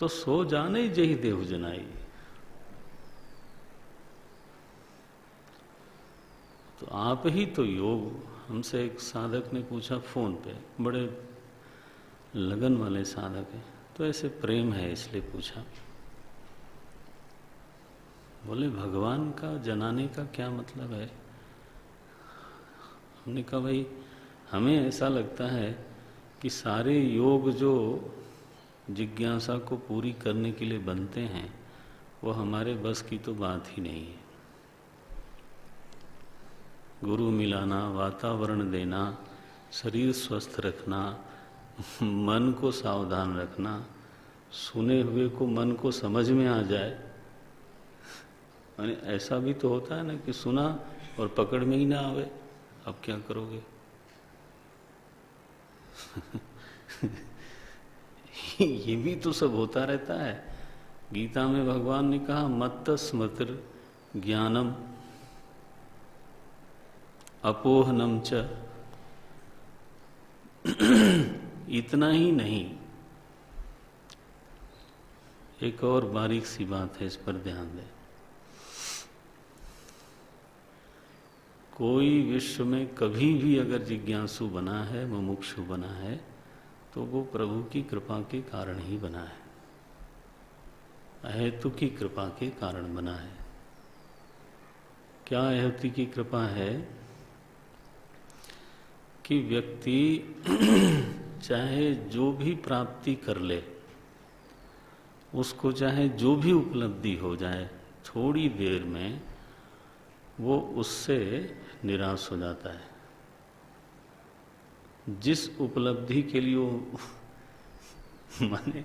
तो सो जाने जही देहु जनाई। तो आप ही तो योग। हमसे एक साधक ने पूछा फोन पे, बड़े लगन वाले साधक हैं, तो ऐसे प्रेम है इसलिए पूछा। बोले भगवान का जनाने का क्या मतलब है? हमने कहा भाई हमें ऐसा लगता है कि सारे योग जो जिज्ञासा को पूरी करने के लिए बनते हैं वो हमारे बस की तो बात ही नहीं है। गुरु मिलाना, वातावरण देना, शरीर स्वस्थ रखना, मन को सावधान रखना, सुने हुए को मन को समझ में आ जाए। ऐसा भी तो होता है ना कि सुना और पकड़ में ही ना आवे, अब क्या करोगे? ये भी तो सब होता रहता है। गीता में भगवान ने कहा मत्त स्मृतिर ज्ञानम अपोहनम च। इतना ही नहीं, एक और बारीक सी बात है, इस पर ध्यान दें। कोई विश्व में कभी भी अगर जिज्ञासु बना है, मुमुक्षु बना है, तो वो प्रभु की कृपा के कारण ही बना है, अहेतु की कृपा के कारण बना है। क्या अहेतु की कृपा है? कि व्यक्ति चाहे जो भी प्राप्ति कर ले, उसको चाहे जो भी उपलब्धि हो जाए, थोड़ी देर में वो उससे निराश हो जाता है। जिस उपलब्धि के लिए वो माने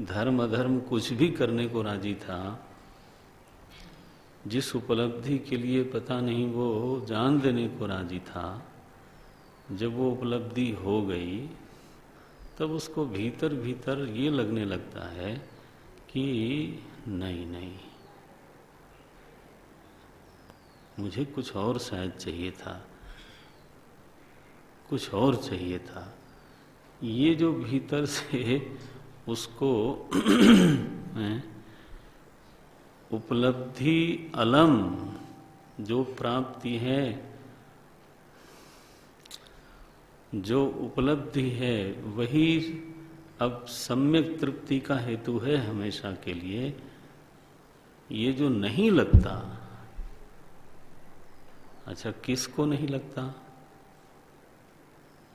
धर्म अधर्म कुछ भी करने को राजी था, जिस उपलब्धि के लिए पता नहीं वो जान देने को राजी था, जब वो उपलब्धि हो गई तब उसको भीतर भीतर ये लगने लगता है कि नहीं नहीं, मुझे कुछ और शायद चाहिए था, कुछ और चाहिए था। ये जो भीतर से उसको उपलब्धि अलम जो प्राप्ति है, जो उपलब्धि है, वही अब सम्यक तृप्ति का हेतु है हमेशा के लिए। ये जो नहीं लगता, अच्छा किसको नहीं लगता?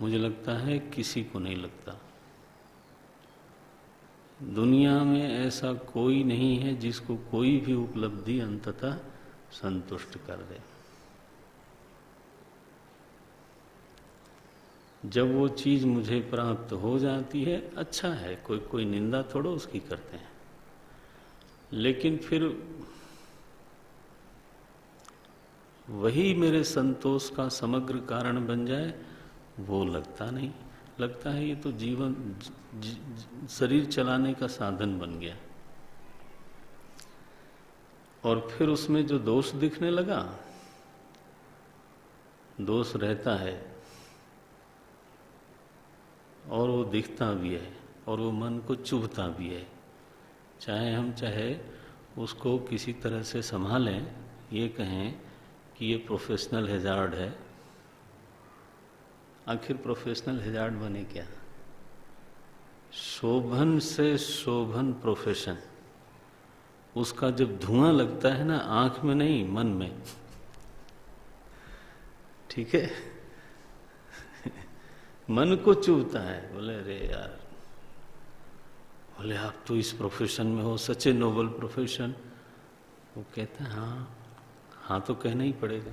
मुझे लगता है किसी को नहीं लगता। दुनिया में ऐसा कोई नहीं है जिसको कोई भी उपलब्धि अंततः संतुष्ट कर दे। जब वो चीज मुझे प्राप्त हो जाती है, अच्छा है, कोई कोई निंदा थोड़ा उसकी करते हैं, लेकिन फिर वही मेरे संतोष का समग्र कारण बन जाए, वो लगता नहीं। लगता है ये तो जीवन शरीर चलाने का साधन बन गया। और फिर उसमें जो दोष दिखने लगा, दोष रहता है और वो दिखता भी है और वो मन को चुभता भी है। चाहे उसको किसी तरह से संभालें, ये कहें कि ये प्रोफेशनल हैजार्ड है। आखिर प्रोफेशनल हैजार्ड बने क्या? शोभन से शोभन प्रोफेशन, उसका जब धुआं लगता है ना, आंख में नहीं मन में, ठीक है, मन को चुभता है। बोले अरे यार, बोले आप तो इस प्रोफेशन में हो, सच ए नोबल प्रोफेशन। वो कहता है हाँ हाँ, तो कहना ही पड़ेगा।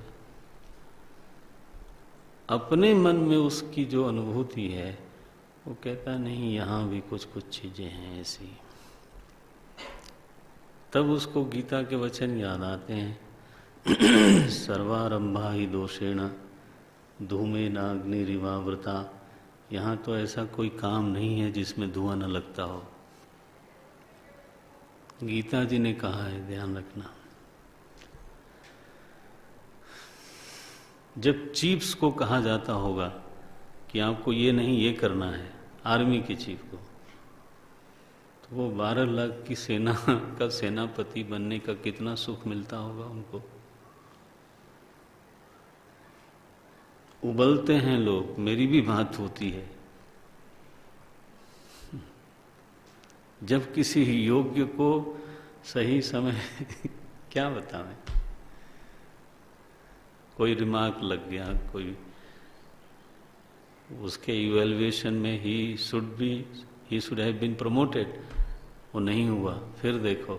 अपने मन में उसकी जो अनुभूति है, वो कहता नहीं यहाँ भी कुछ कुछ चीजें हैं ऐसी। तब उसको गीता के वचन याद आते हैं सर्वारंभा ही दोषेण धूमे नाग्निरिवावृता। यहाँ तो ऐसा कोई काम नहीं है जिसमें धुआं न लगता हो। गीता जी ने कहा है, ध्यान रखना। जब चीफ्स को कहा जाता होगा कि आपको ये नहीं ये करना है, आर्मी के चीफ को, तो वो 12 लाख की सेना का सेनापति बनने का कितना सुख मिलता होगा उनको। उबलते हैं लोग, मेरी भी बात होती है। जब किसी योग्य को सही समय क्या बताएं, कोई रिमार्क लग गया, कोई उसके इवैल्यूएशन में ही शुड हैव बीन प्रमोटेड, वो नहीं हुआ, फिर देखो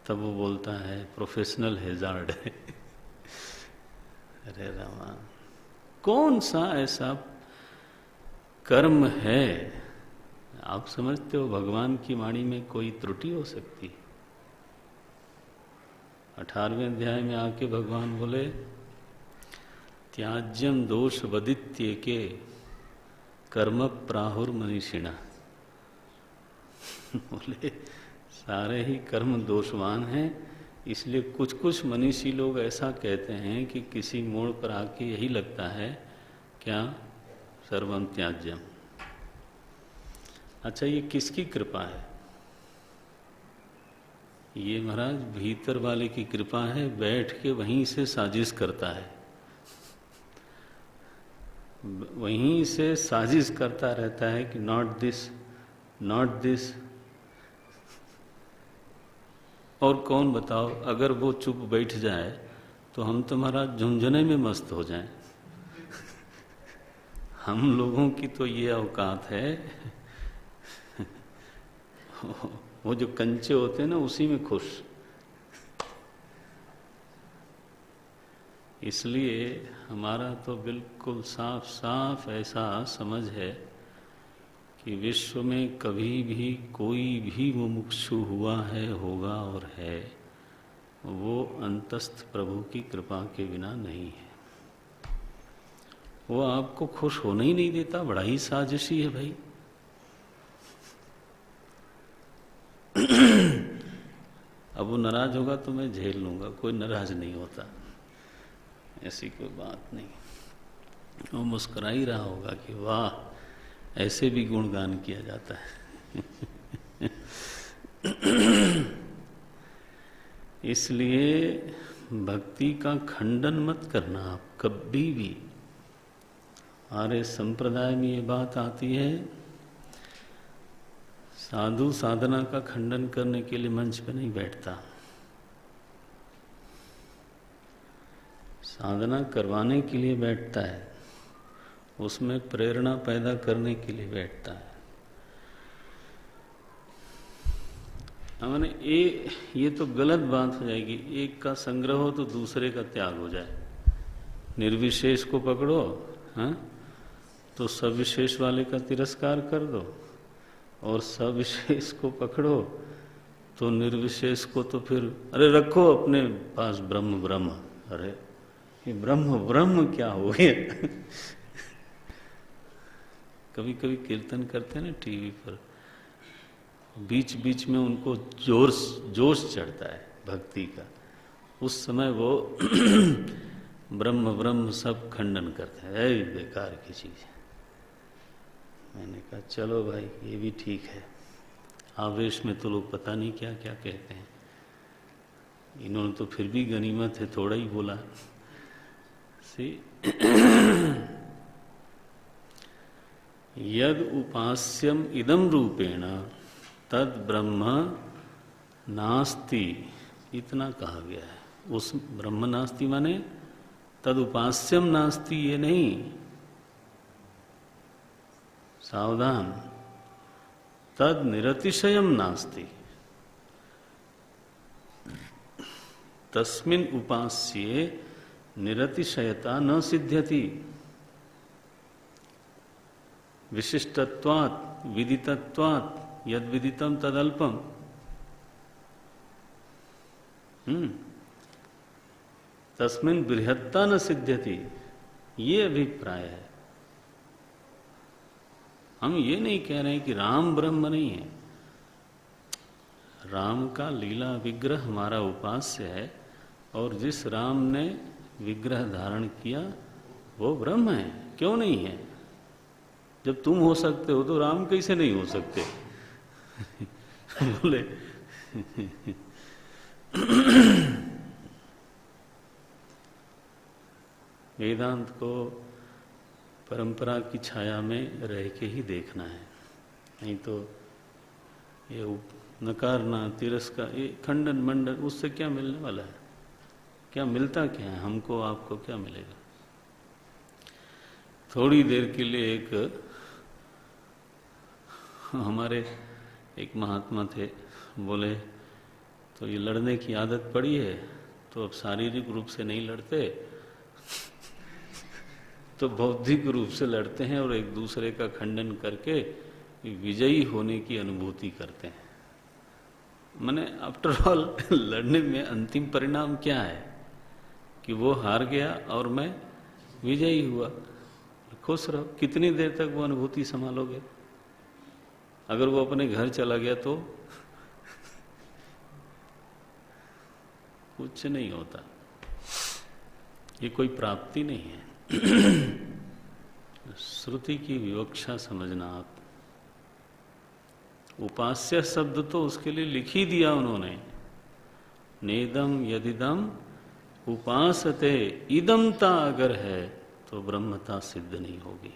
तब वो बोलता है प्रोफेशनल हैजार्ड है। अरे रामा, कौन सा ऐसा कर्म है, आप समझते हो भगवान की वाणी में कोई त्रुटि हो सकती? 18वें अध्याय में आके भगवान बोले त्याज्यम दोष वदित्य के कर्म प्राहुर मनीषिणा। बोले सारे ही कर्म दोषवान हैं, इसलिए कुछ कुछ मनीषी लोग ऐसा कहते हैं कि किसी मोड़ पर आके यही लगता है क्या, सर्वम त्याज्यम। अच्छा, ये किसकी कृपा है? ये महाराज भीतर वाले की कृपा है, बैठ के वहीं से साजिश करता है, वहीं से साजिश करता रहता है कि नॉट दिस नॉट दिस। और कौन बताओ, अगर वो चुप बैठ जाए तो हम तो महाराज झुंझुने में मस्त हो जाएं। हम लोगों की तो ये औकात है, वो जो कंचे होते हैं ना उसी में खुश। इसलिए हमारा तो बिल्कुल साफ साफ ऐसा समझ है कि विश्व में कभी भी कोई भी मुमुक्षु हुआ है, होगा और है, वो अंतस्थ प्रभु की कृपा के बिना नहीं है। वो आपको खुश होने ही नहीं देता, बड़ा ही साजिशी है भाई। अब वो नाराज होगा तो मैं झेल लूंगा, कोई नाराज नहीं होता, ऐसी कोई बात नहीं। वो मुस्कुरा ही रहा होगा कि वाह, ऐसे भी गुणगान किया जाता है। इसलिए भक्ति का खंडन मत करना आप कभी भी। हमारे संप्रदाय में ये बात आती है, साधु साधना का खंडन करने के लिए मंच पे नहीं बैठता, साधना करवाने के लिए बैठता है, उसमें प्रेरणा पैदा करने के लिए बैठता है। मैंने ये तो गलत बात हो जाएगी, एक का संग्रह हो तो दूसरे का त्याग हो जाए। निर्विशेष को पकड़ो, हाँ, तो सविशेष वाले का तिरस्कार कर दो, और सविशेष को पकड़ो तो निर्विशेष को तो फिर अरे रखो अपने पास ब्रह्म ब्रह्म। अरे ये ब्रह्म ब्रह्म क्या हो गया? कभी कभी कीर्तन करते हैं ना टीवी पर, बीच बीच में उनको जोश चढ़ता है भक्ति का, उस समय वो ब्रह्म ब्रह्म सब खंडन करते हैं, ऐ बेकार की चीज है। मैंने कहा चलो भाई ये भी ठीक है, आवेश में तो लोग पता नहीं क्या क्या कहते हैं, इन्होंने तो फिर भी गनीमत है थोड़ा ही बोला। यद उपास्यम इदम रूपेण तद ब्रह्म नास्ति, इतना कहा गया है। उस ब्रह्म नास्ति माने तद उपास्यम नास्ति, ये नहीं, सावधान, तद निरतिशयम नास्ति, तस्मिन् उपास्ये निरतिशयता न सिद्ध्यति, विशिष्टत्वात् विदितत्वात् यद विदितम तदल्पम। तस्मिन् बृहत्ता न सिद्ध्यति, ये अभिप्राय है। हम ये नहीं कह रहे हैं कि राम ब्रह्म नहीं है, राम का लीला विग्रह हमारा उपास्य है, और जिस राम ने विग्रह धारण किया वो ब्रह्म है, क्यों नहीं है? जब तुम हो सकते हो तो राम कैसे नहीं हो सकते? बोले वेदांत को परंपरा की छाया में रह के ही देखना है, नहीं तो ये नकारना, तिरस्कार, ये खंडन मंडन, उससे क्या मिलने वाला है? क्या मिलता क्या है? हमको आपको क्या मिलेगा? थोड़ी देर के लिए हमारे एक महात्मा थे, बोले तो ये लड़ने की आदत पड़ी है तो अब शारीरिक रूप से नहीं लड़ते तो बौद्धिक रूप से लड़ते हैं और एक दूसरे का खंडन करके विजयी होने की अनुभूति करते हैं। माने आफ्टर ऑल लड़ने में अंतिम परिणाम क्या है कि वो हार गया और मैं विजयी हुआ। खुश रहो। कितनी देर तक वो अनुभूति संभालोगे? अगर वो अपने घर चला गया तो कुछ नहीं होता, ये कोई प्राप्ति नहीं है। श्रुति की विवक्षा समझना आप। उपास्य शब्द तो उसके लिए लिख ही दिया उन्होंने, नेदम यदिदम उपासते, इदमता अगर है तो ब्रह्मता सिद्ध नहीं होगी।